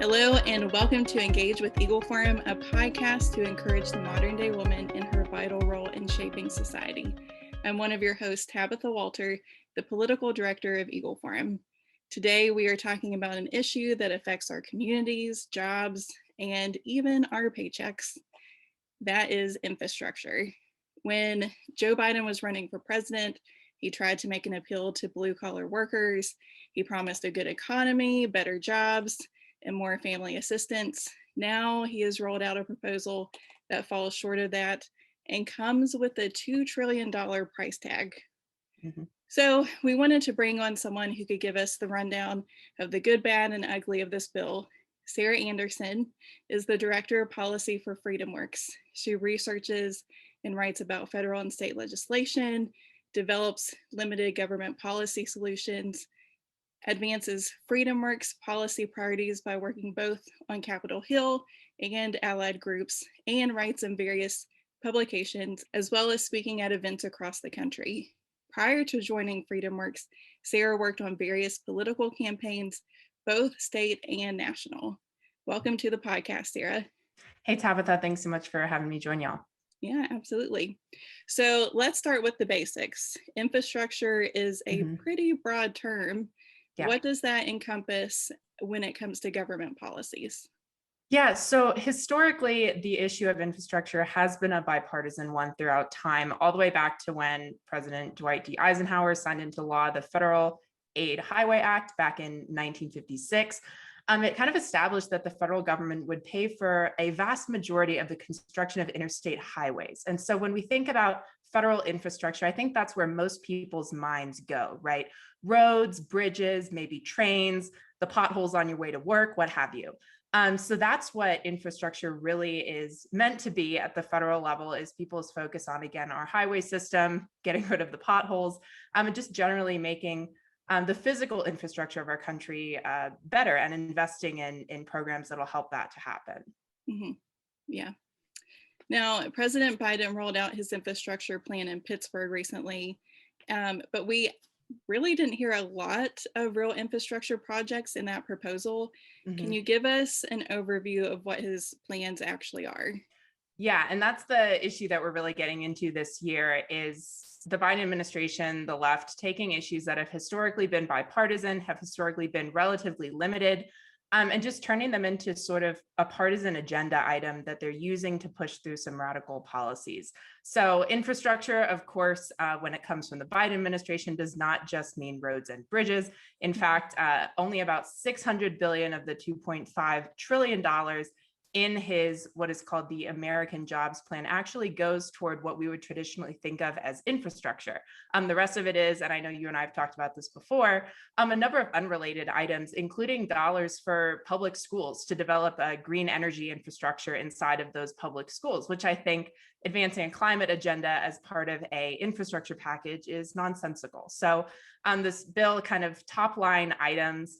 Hello, and welcome to Engage with Eagle Forum, a podcast to encourage the modern day woman in her vital role in shaping society. I'm one of your hosts, Tabitha Walter, the political director of Eagle Forum. Today, we are talking about an issue that affects our communities, jobs, and even our paychecks. That is infrastructure. When Joe Biden was running for president, he tried to make an appeal to blue-collar workers. He promised a good economy, better jobs, and more family assistance. Now he has rolled out a proposal that falls short of that and comes with a $2 trillion price tag. So we wanted to bring on someone who could give us the rundown of the good, bad, and ugly of this bill. Sarah Anderson is the Director of Policy for FreedomWorks. She researches and writes about federal and state legislation, develops limited government policy solutions, advances FreedomWorks policy priorities by working both on Capitol Hill and allied groups, and writes in various publications, as well as speaking at events across the country. Prior to joining FreedomWorks, Sarah worked on various political campaigns, both state and national. Welcome to the podcast, Sarah. Hey, Tabitha, thanks so much for having me join y'all. Yeah, absolutely. So let's start with the basics. Infrastructure is a pretty broad term. Yeah. What does that encompass when it comes to government policies? Yeah, so historically, the issue of infrastructure has been a bipartisan one throughout time, all the way back to when President Dwight D. Eisenhower signed into law the Federal Aid Highway Act back in 1956. It kind of established that the federal government would pay for a vast majority of the construction of interstate highways. And so when we think about federal infrastructure, I think that's where most people's minds go, right? Roads, bridges, maybe trains, the potholes on your way to work, what have you. So that's what infrastructure really is meant to be at the federal level, is people's focus on, again, our highway system, getting rid of the potholes, and just generally making the physical infrastructure of our country better, and investing in programs that will help that to happen. Yeah. Now, President Biden rolled out his infrastructure plan in Pittsburgh recently, but we really didn't hear a lot of real infrastructure projects in that proposal. Can you give us an overview of what his plans actually are? Yeah, and that's the issue that we're really getting into this year, is the Biden administration, the left, taking issues that have historically been bipartisan, have historically been relatively limited, and just turning them into sort of a partisan agenda item that they're using to push through some radical policies. So infrastructure, of course, when it comes from the Biden administration, does not just mean roads and bridges. In fact, only about $600 billion of the $2.5 trillion in his what is called the American Jobs Plan actually goes toward what we would traditionally think of as infrastructure. The rest of it is, and I know you and I have talked about this before, a number of unrelated items, including dollars for public schools to develop a green energy infrastructure inside of those public schools, which I think advancing a climate agenda as part of a infrastructure package is nonsensical. So this bill, kind of top line items,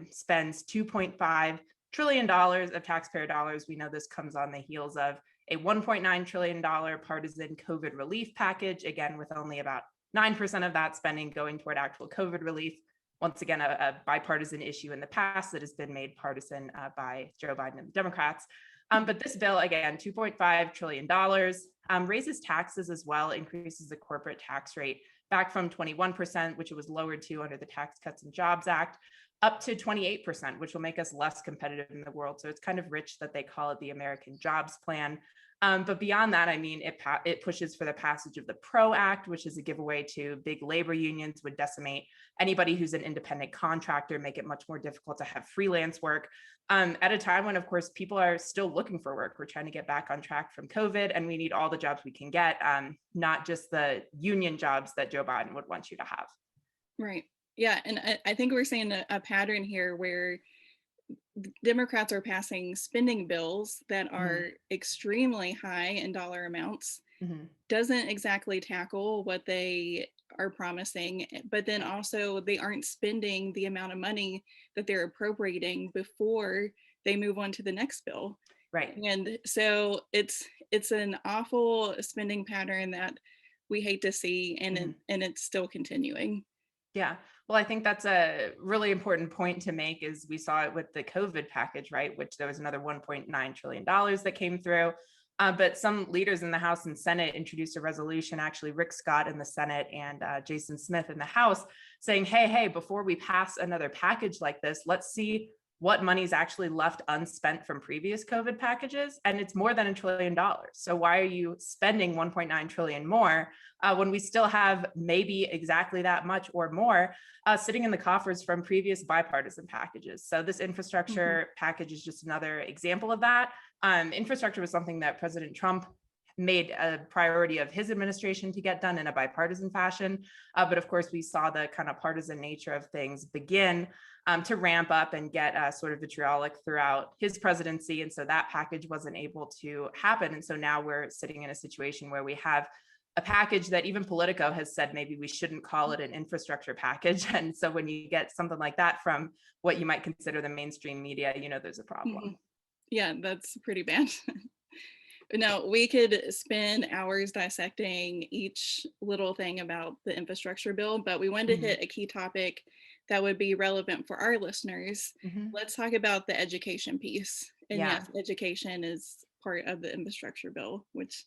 spends $2.5 trillion of taxpayer dollars. We know this comes on the heels of a $1.9 trillion partisan COVID relief package, again, with only about 9% of that spending going toward actual COVID relief. Once again, a bipartisan issue in the past that has been made partisan by Joe Biden and the Democrats. But this bill, again, $2.5 trillion, raises taxes as well, increases the corporate tax rate back from 21%, which it was lowered to under the Tax Cuts and Jobs Act, up to 28%, which will make us less competitive in the world. So it's kind of rich that they call it the American Jobs Plan. But beyond that, I mean, it pushes for the passage of the PRO Act, which is a giveaway to big labor unions, would decimate anybody who's an independent contractor, make it much more difficult to have freelance work at a time when, of course, people are still looking for work. We're trying to get back on track from COVID, and we need all the jobs we can get, not just the union jobs that Joe Biden would want you to have. Right. Yeah, and I think we're seeing a pattern here where Democrats are passing spending bills that are extremely high in dollar amounts, doesn't exactly tackle what they are promising, but then also they aren't spending the amount of money that they're appropriating before they move on to the next bill. Right. And so it's an awful spending pattern that we hate to see, and it's still continuing. Yeah. Well, I think that's a really important point to make is we saw it with the COVID package, right? Which there was another $1.9 trillion that came through. But some leaders in the House and Senate introduced a resolution, actually Rick Scott in the Senate and Jason Smith in the House, saying, hey, before we pass another package like this, let's see what money is actually left unspent from previous COVID packages. And it's more than $1 trillion. So why are you spending 1.9 trillion more when we still have maybe exactly that much or more sitting in the coffers from previous bipartisan packages? So this infrastructure package is just another example of that. Infrastructure was something that President Trump made a priority of his administration to get done in a bipartisan fashion. But of course, we saw the kind of partisan nature of things begin to ramp up and get sort of vitriolic throughout his presidency. And so that package wasn't able to happen. And so now we're sitting in a situation where we have a package that even Politico has said maybe we shouldn't call it an infrastructure package. And so when you get something like that from what you might consider the mainstream media, there's a problem. Yeah, that's pretty bad. Now, we could spend hours dissecting each little thing about the infrastructure bill, but we wanted to hit a key topic that would be relevant for our listeners. Let's talk about the education piece. And yes, education is part of the infrastructure bill, which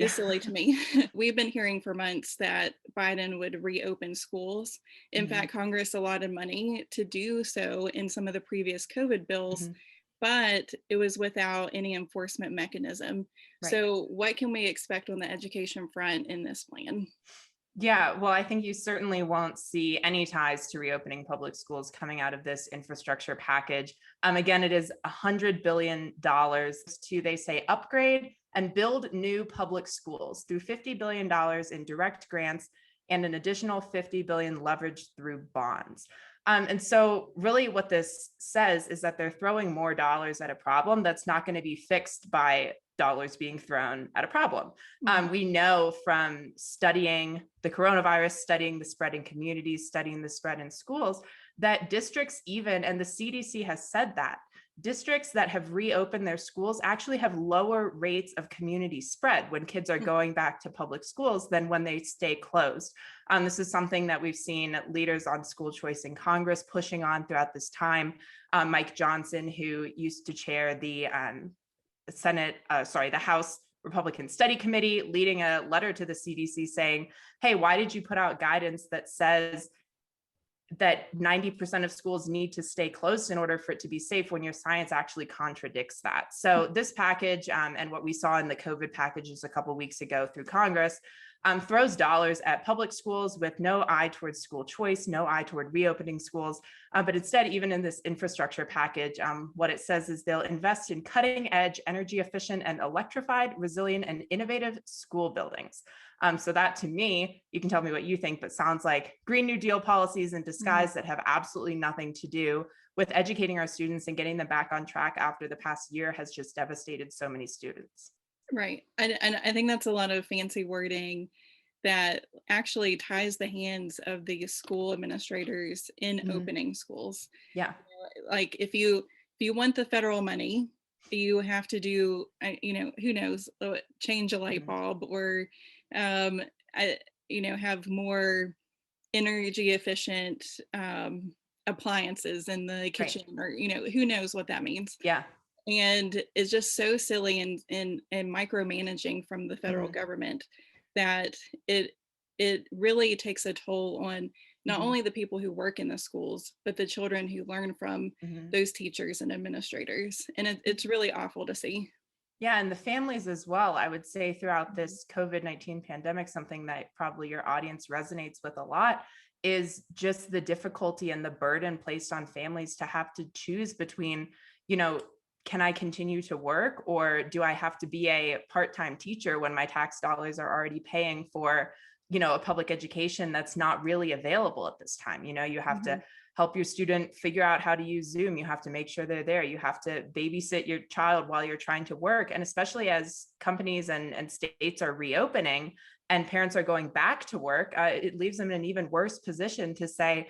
is silly to me. We've been hearing for months that Biden would reopen schools. In fact, Congress allotted money to do so in some of the previous COVID bills, but it was without any enforcement mechanism. Right. So what can we expect on the education front in this plan? Yeah, well, I think you certainly won't see any ties to reopening public schools coming out of this infrastructure package. Again, it is $100 billion to, they say, upgrade and build new public schools through $50 billion in direct grants and an additional $50 billion leveraged through bonds. And so really what this says is that they're throwing more dollars at a problem that's not going to be fixed by dollars being thrown at a problem. We know from studying the coronavirus, studying the spread in communities, studying the spread in schools, that districts even, and the CDC has said that, districts that have reopened their schools actually have lower rates of community spread when kids are going back to public schools than when they stay closed. This is something that we've seen leaders on school choice in Congress pushing on throughout this time. Mike Johnson, who used to chair the House Republican Study Committee, leading a letter to the CDC saying, hey, why did you put out guidance that says that 90% of schools need to stay closed in order for it to be safe when your science actually contradicts that? So this package and what we saw in the COVID packages a couple of weeks ago through Congress throws dollars at public schools with no eye towards school choice, no eye toward reopening schools. But instead, even in this infrastructure package, what it says is they'll invest in cutting edge, energy efficient and electrified, resilient and innovative school buildings. So that to me, you can tell me what you think, but sounds like Green New Deal policies in disguise that have absolutely nothing to do with educating our students and getting them back on track after the past year has just devastated so many students. Right. And I think that's a lot of fancy wording that actually ties the hands of the school administrators in opening schools. Yeah. Like if you want the federal money, you have to do, who knows, change a light bulb or, have more energy efficient appliances in the kitchen, or, who knows what that means. Yeah. And it's just so silly and micromanaging from the federal government that it really takes a toll on not only the people who work in the schools, but the children who learn from those teachers and administrators. And it's really awful to see. Yeah, and the families as well. I would say throughout this COVID-19 pandemic, something that probably your audience resonates with a lot is just the difficulty and the burden placed on families to have to choose between, can I continue to work, or do I have to be a part-time teacher when my tax dollars are already paying for, a public education that's not really available at this time? You have to help your student figure out how to use Zoom. You have to make sure they're there. You have to babysit your child while you're trying to work. And especially as companies and states are reopening and parents are going back to work, it leaves them in an even worse position to say,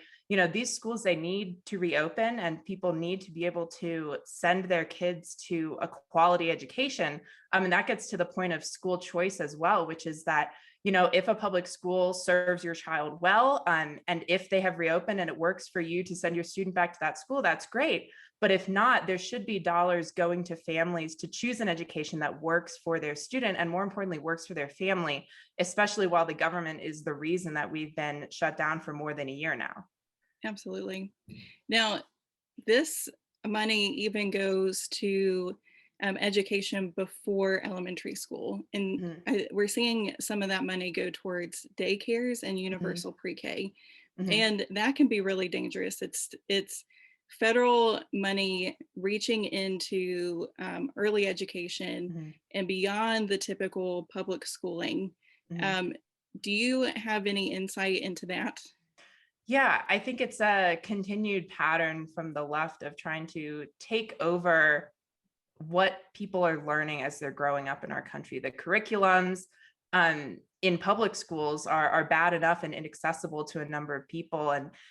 these schools, they need to reopen and people need to be able to send their kids to a quality education. And that gets to the point of school choice as well, which is that, if a public school serves your child well, and if they have reopened and it works for you to send your student back to that school, that's great. But if not, there should be dollars going to families to choose an education that works for their student and, more importantly, works for their family, especially while the government is the reason that we've been shut down for more than a year now. Absolutely. Now, this money even goes to education before elementary school. And we're seeing some of that money go towards daycares and universal pre-K. And that can be really dangerous. It's federal money reaching into early education and beyond the typical public schooling. Do you have any insight into that? Yeah, I think it's a continued pattern from the left of trying to take over what people are learning as they're growing up in our country. The curriculums in public schools are bad enough and inaccessible to a number of people,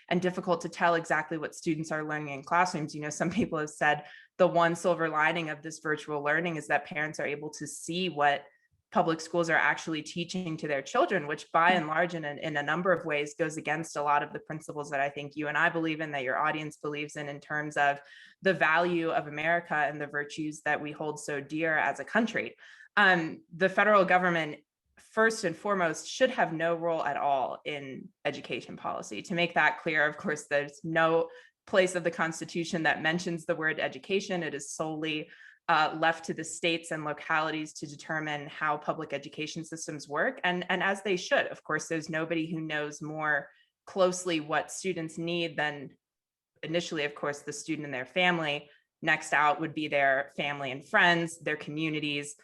and difficult to tell exactly what students are learning in classrooms. Some people have said the one silver lining of this virtual learning is that parents are able to see what public schools are actually teaching to their children, which by and large in a number of ways goes against a lot of the principles that I think you and I believe in, that your audience believes in terms of the value of America and the virtues that we hold so dear as a country. The federal government, first and foremost, should have no role at all in education policy. To make that clear, of course, there's no place of the Constitution that mentions the word education. It is solely left to the states and localities to determine how public education systems work, and as they should. Of course, there's nobody who knows more closely what students need than initially, of course, the student and their family. Next out would be their family and friends, their communities,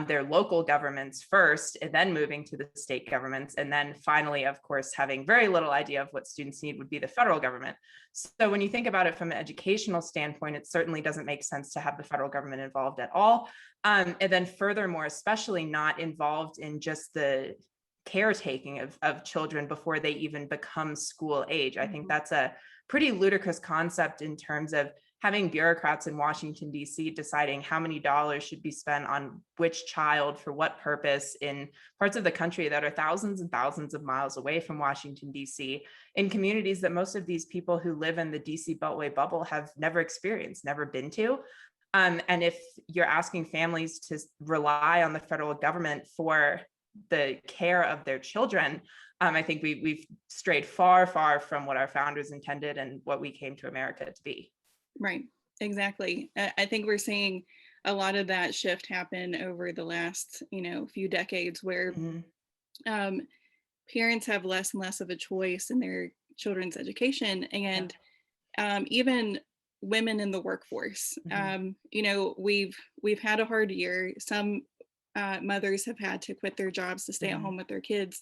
their local governments first, and then moving to the state governments. And then finally, of course, having very little idea of what students need would be the federal government. So when you think about it from an educational standpoint, it certainly doesn't make sense to have the federal government involved at all. And then furthermore, especially not involved in just the caretaking of children before they even become school age. I think that's a pretty ludicrous concept in terms of having bureaucrats in Washington, D.C. deciding how many dollars should be spent on which child for what purpose in parts of the country that are thousands and thousands of miles away from Washington, D.C., in communities that most of these people who live in the D.C. Beltway bubble have never experienced, never been to. And if you're asking families to rely on the federal government for the care of their children, I think we've strayed far, far from what our founders intended and what we came to America to be. Right, exactly. I think we're seeing a lot of that shift happen over the last, few decades, where parents have less and less of a choice in their children's education, and even women in the workforce. We've had a hard year. Some mothers have had to quit their jobs to stay at home with their kids.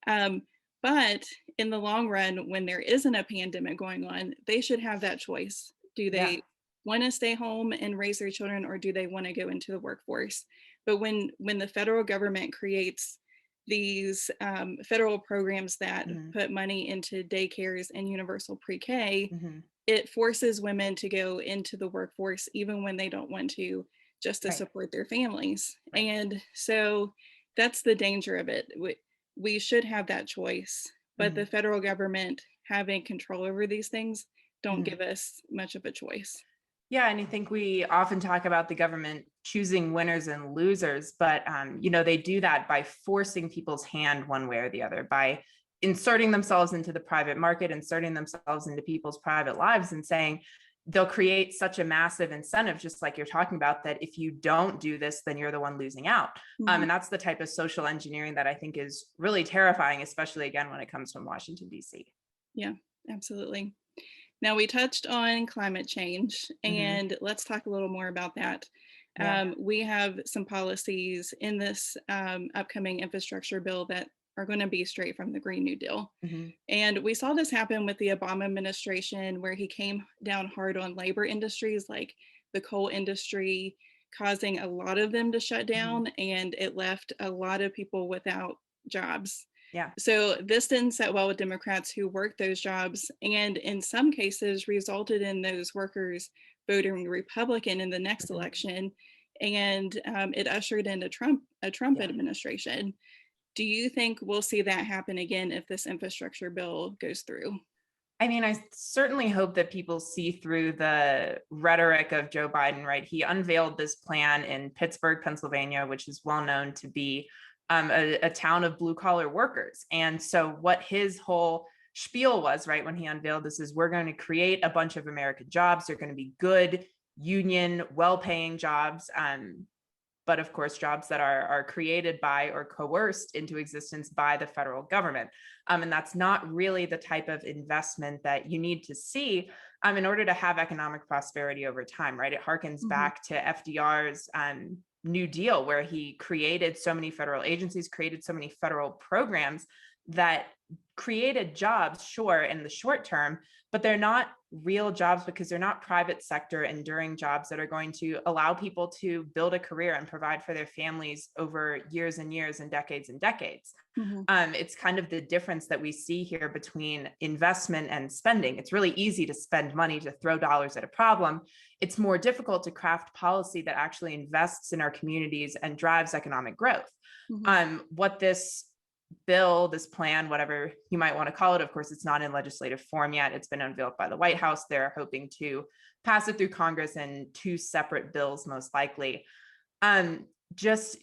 But in the long run, when there isn't a pandemic going on, they should have that choice. Do they want to stay home and raise their children, or do they want to go into the workforce? But when the federal government creates these federal programs that put money into daycares and universal pre-K, it forces women to go into the workforce even when they don't want to, just to support their families. And so that's the danger of it. We should have that choice, but the federal government having control over these things don't give us much of a choice. Yeah, and I think we often talk about the government choosing winners and losers, but they do that by forcing people's hand one way or the other, by inserting themselves into the private market, inserting themselves into people's private lives, and saying they'll create such a massive incentive, just like you're talking about, that if you don't do this, then you're the one losing out. And that's the type of social engineering that I think is really terrifying, especially again when it comes from Washington, D.C. Yeah, absolutely. Now, we touched on climate change, and let's talk a little more about that. We have some policies in this upcoming infrastructure bill that are going to be straight from the Green New Deal. And we saw this happen with the Obama administration, where he came down hard on labor industries like the coal industry, causing a lot of them to shut down, and it left a lot of people without jobs. So this didn't set well with Democrats who worked those jobs, and in some cases resulted in those workers voting Republican in the next election, and it ushered in a Trump administration. Do you think we'll see that happen again if this infrastructure bill goes through? I mean, I certainly hope that people see through the rhetoric of Joe Biden, right? He unveiled this plan in Pittsburgh, Pennsylvania, which is well known to be a town of blue collar workers. And so what his whole spiel was, right, when he unveiled this is we're going to create a bunch of American jobs. They're going to be good, union, well-paying jobs. But of course, jobs that are created by or coerced into existence by the federal government. And that's not really the type of investment that you need to see in order to have economic prosperity over time, right? It harkens back to FDR's New Deal, where he created so many federal agencies, created so many federal programs that created jobs, sure, in the short term, but they're not real jobs because they're not private sector enduring jobs that are going to allow people to build a career and provide for their families over years and years and decades and decades. It's kind of the difference that we see here between investment and spending. It's really easy to spend money to throw dollars at a problem. It's more difficult to craft policy that actually invests in our communities and drives economic growth. What this bill, this plan, whatever you might want to call it. Of course, it's not in legislative form yet. It's been unveiled by the White House. They're hoping to pass it through Congress in two separate bills, most likely. Just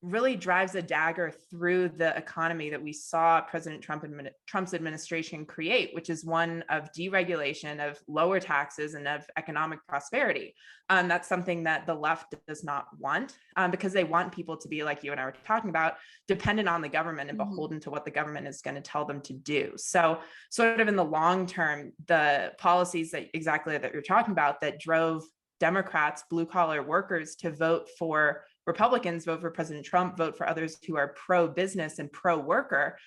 really drives a dagger through the economy that we saw President Trump's administration create, which is one of deregulation, of lower taxes, and of economic prosperity. That's something that the left does not want because they want people to be, like you and I were talking about, dependent on the government and beholden to what the government is going to tell them to do. So sort of in the long term, the policies that you're talking about that drove Democrats, blue collar workers to vote for Republicans, vote for President Trump, vote for others who are pro-business and pro-worker,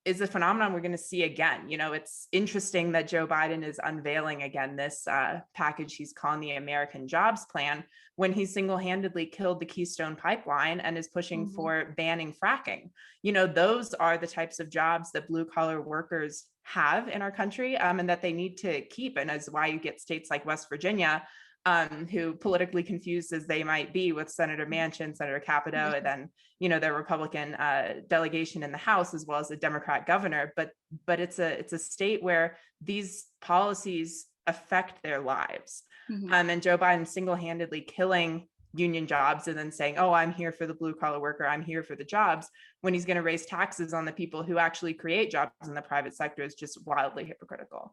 is a phenomenon we're going to see again. You know, it's interesting that Joe Biden is unveiling again this package he's calling the American Jobs Plan when he single-handedly killed the Keystone Pipeline and is pushing for banning fracking. You know, those are the types of jobs that blue-collar workers have in our country and that they need to keep. And as why you get states like West Virginia, who, politically confused as they might be with Senator Manchin, Senator Capito, and then, you know, their Republican delegation in the House, as well as the Democrat governor. But it's a state where these policies affect their lives. And Joe Biden single-handedly killing union jobs and then saying, oh, I'm here for the blue collar worker, I'm here for the jobs, when he's going to raise taxes on the people who actually create jobs in the private sector is just wildly hypocritical.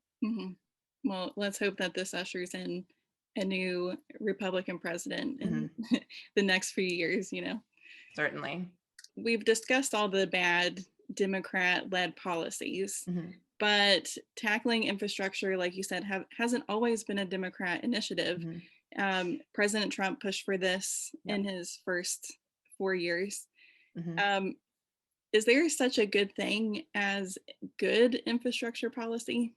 Well, let's hope that this ushers in a new Republican president in the next few years, you know. Certainly. We've discussed all the bad Democrat-led policies, but tackling infrastructure, like you said, hasn't always been a Democrat initiative. President Trump pushed for this in his first 4 years. Is there such a good thing as good infrastructure policy?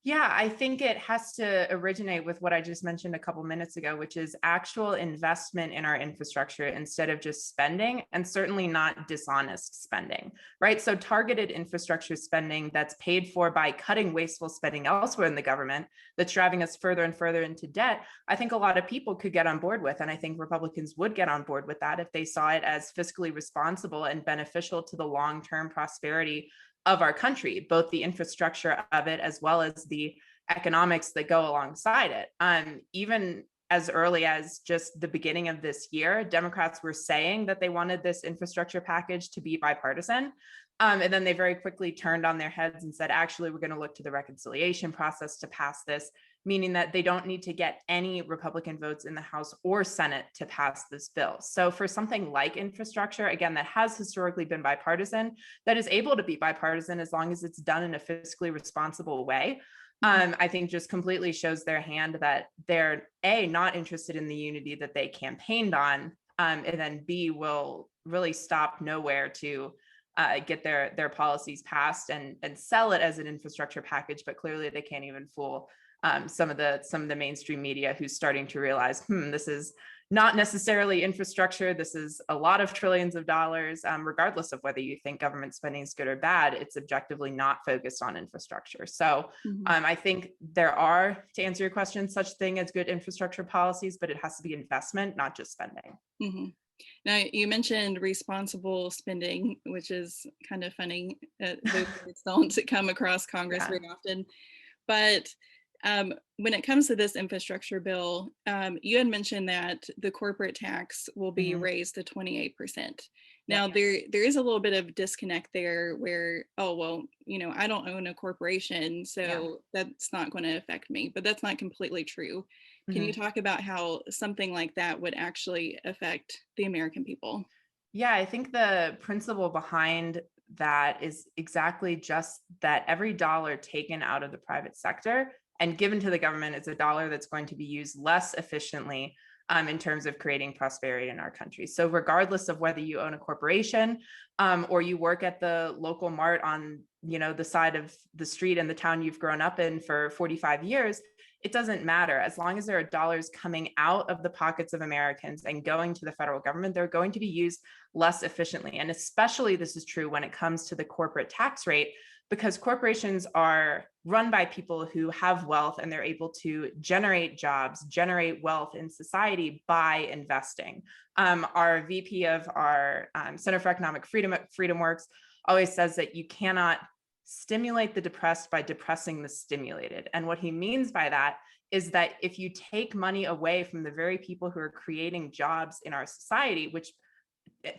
Yeah, I think it has to originate with what I just mentioned a couple minutes ago, which is actual investment in our infrastructure instead of just spending, and certainly not dishonest spending, right? So targeted infrastructure spending that's paid for by cutting wasteful spending elsewhere in the government, that's driving us further and further into debt, I think a lot of people could get on board with. And I think Republicans would get on board with that if they saw it as fiscally responsible and beneficial to the long-term prosperity of our country, both the infrastructure of it as well as the economics that go alongside it. Even as early as just the beginning of this year, Democrats were saying that they wanted this infrastructure package to be bipartisan. And then they very quickly turned on their heads and said, actually, we're going to look to the reconciliation process to pass this, meaning that they don't need to get any Republican votes in the House or Senate to pass this bill. So for something like infrastructure, again, that has historically been bipartisan, that is able to be bipartisan as long as it's done in a fiscally responsible way, I think just completely shows their hand that they're A, not interested in the unity that they campaigned on, and then B, will really stop nowhere to get their policies passed and sell it as an infrastructure package. But clearly they can't even fool some of the mainstream media who's starting to realize, this is not necessarily infrastructure. This is a lot of trillions of dollars, regardless of whether you think government spending is good or bad. It's objectively not focused on infrastructure. So I think there are, to answer your question, such thing as good infrastructure policies, but it has to be investment, not just spending. Now, you mentioned responsible spending, which is kind of funny. Those words don't come across Congress Yeah. very often. But when it comes to this infrastructure bill, you had mentioned that the corporate tax will be Mhm. raised to 28%. Now, Yep. there is a little bit of disconnect there where, oh, well, I don't own a corporation, Yeah. so that's not going to affect me. But that's not completely true. Can you Mhm. talk about how something like that would actually affect the American people? Yeah, I think the principle behind that is exactly just that every dollar taken out of the private sector and given to the government is a dollar that's going to be used less efficiently in terms of creating prosperity in our country. So, regardless of whether you own a corporation or you work at the local mart on the side of the street in the town you've grown up in for 45 years, it doesn't matter. As long as there are dollars coming out of the pockets of Americans and going to the federal government, they're going to be used less efficiently. And especially this is true when it comes to the corporate tax rate, because corporations are run by people who have wealth and they're able to generate jobs, generate wealth in society by investing. Our VP of our Center for Economic Freedom at FreedomWorks always says that you cannot stimulate the depressed by depressing the stimulated. And what he means by that is that if you take money away from the very people who are creating jobs in our society, which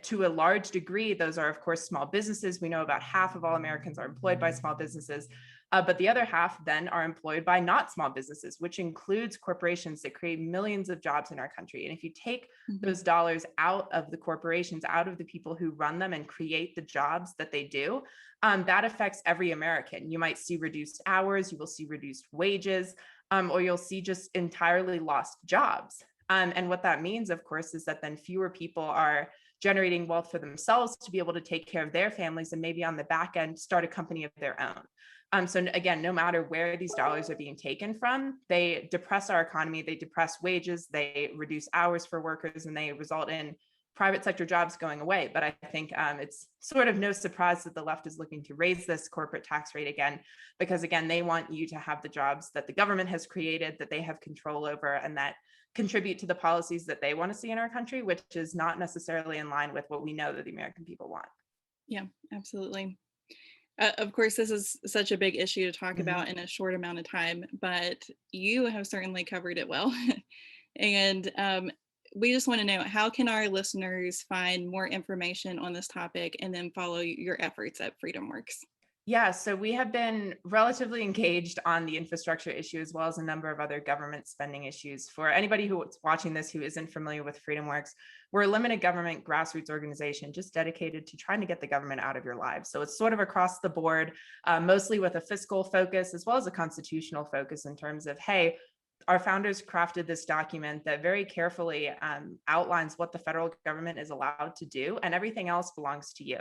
to a large degree, those are, of course, small businesses. We know about half of all Americans are employed by small businesses, but the other half then are employed by not small businesses, which includes corporations that create millions of jobs in our country. And if you take those dollars out of the corporations, out of the people who run them and create the jobs that they do, that affects every American. You might see reduced hours, you will see reduced wages, or you'll see just entirely lost jobs. And what that means, of course, is that then fewer people are generating wealth for themselves to be able to take care of their families and maybe on the back end start a company of their own. So again, no matter where these dollars are being taken from, they depress our economy, they depress wages, they reduce hours for workers, and they result in private sector jobs going away. But I think it's sort of no surprise that the left is looking to raise this corporate tax rate again, because again, they want you to have the jobs that the government has created, that they have control over, and that contribute to the policies that they want to see in our country, which is not necessarily in line with what we know that the American people want. Yeah, absolutely. Of course, this is such a big issue to talk Mhm. about in a short amount of time, but you have certainly covered it well. And we just want to know, how can our listeners find more information on this topic and then follow your efforts at FreedomWorks? Yeah, so we have been relatively engaged on the infrastructure issue as well as a number of other government spending issues. For anybody who's watching this who isn't familiar with FreedomWorks, we're a limited government grassroots organization just dedicated to trying to get the government out of your lives. So it's sort of across the board, mostly with a fiscal focus as well as a constitutional focus in terms of, hey, our founders crafted this document that very carefully outlines what the federal government is allowed to do, and everything else belongs to you.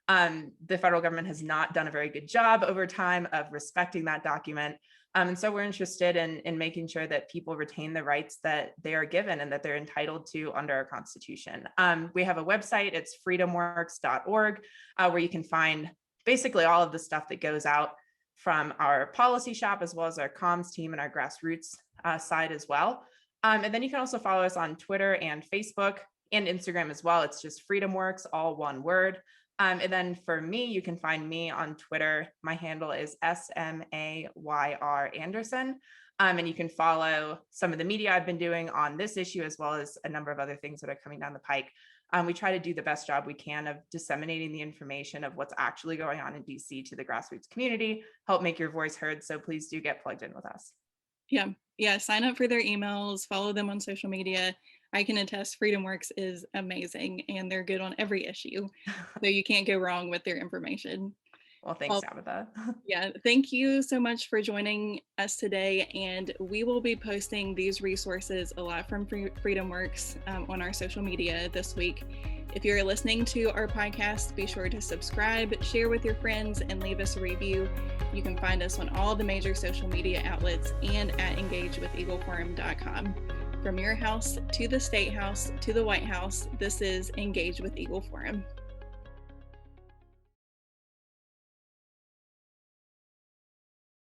The federal government has not done a very good job over time of respecting that document. And so we're interested in making sure that people retain the rights that they are given and that they're entitled to under our Constitution. We have a website, it's freedomworks.org, where you can find basically all of the stuff that goes out from our policy shop, as well as our comms team and our grassroots side as well. And then you can also follow us on Twitter and Facebook and Instagram as well. It's just FreedomWorks, all one word. And then for me, you can find me on Twitter. My handle is SMAYR Anderson. And you can follow some of the media I've been doing on this issue, as well as a number of other things that are coming down the pike. We try to do the best job we can of disseminating the information of what's actually going on in DC to the grassroots community, help make your voice heard. So please do get plugged in with us. Yeah, sign up for their emails, follow them on social media. I can attest FreedomWorks is amazing and they're good on every issue. So you can't go wrong with their information. Well, thanks, Well, Tabitha. yeah, thank you so much for joining us today. And we will be posting these resources a lot from FreedomWorks on our social media this week. If you're listening to our podcast, be sure to subscribe, share with your friends, and leave us a review. You can find us on all the major social media outlets and at engagewitheagleforum.com. From your house to the State House to the White House, this is Engage with Eagle Forum.